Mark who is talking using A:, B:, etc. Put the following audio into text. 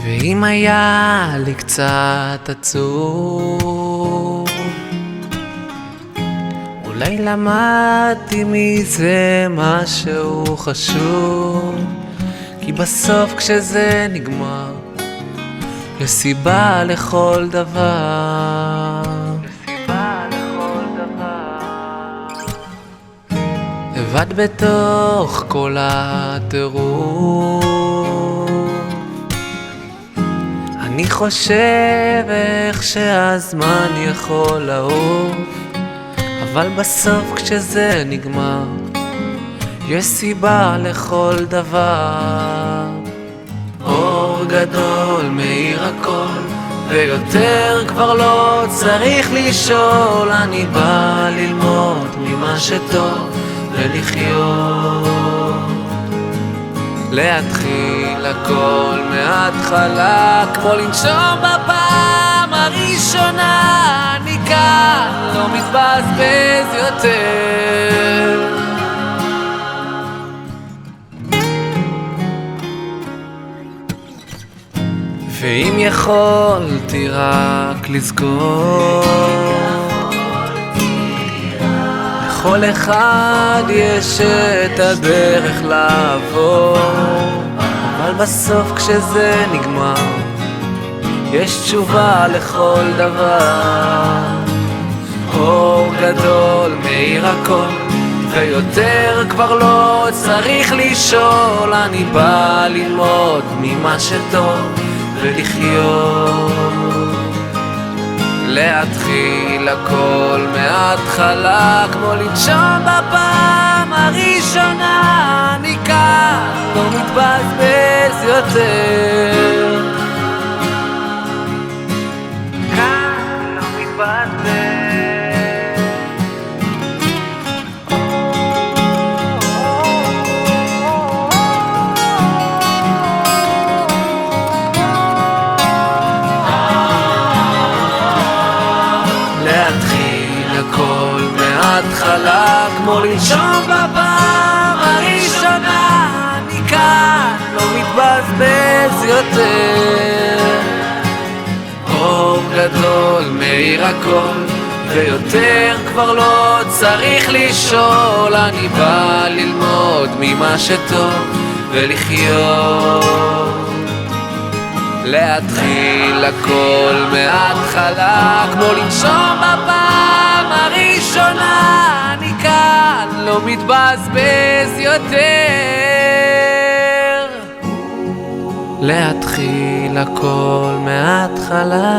A: ואם היה לי קצת עצוב, אולי למדתי מזה משהו חשוב, כי בסוף כשזה נגמר יש סיבה לכל דבר. לבד בתוך כל הטירוף, אני חושב איך שהזמן יכול לעוף, אבל בסוף כשזה נגמר יש סיבה לכל דבר. אור גדול מאיר הכל, ויותר כבר לא צריך לשאול. אני בא ללמוד ממה שטוב ולחיות, להתחיל הכל מההתחלה, כמו לנשום בפעם הראשונה. אני כאן לא מתבזבז יותר, ואם יכולתי רק לזכור, לכל אחד יש את הדרך לעבור, אבל בסוף כשזה נגמר יש תשובה לכל דבר. אור גדול מאיר הכל, ויותר כבר לא צריך לשאול. אני בא ללמוד ממה שטוב ולחיות, להתחיל הכל מההתחלה, כמו לנשום בפעם הראשונה. אני כאן לא מתבזבז יותר, כאן לא מתבזבז. להתחיל הכל מההתחלה, כמו לנשום בפעם הראשונה. אני כאן לא מתבזבז יותר. אור גדול מאיר הכל, ויותר כבר לא צריך לשאול. אני בא ללמוד ממה שטוב ולחיות, להתחיל הכל מההתחלה, כמו לנשום בפעם הראשונה. אני כאן לא מתבזבז יותר, להתחיל הכל מההתחלה.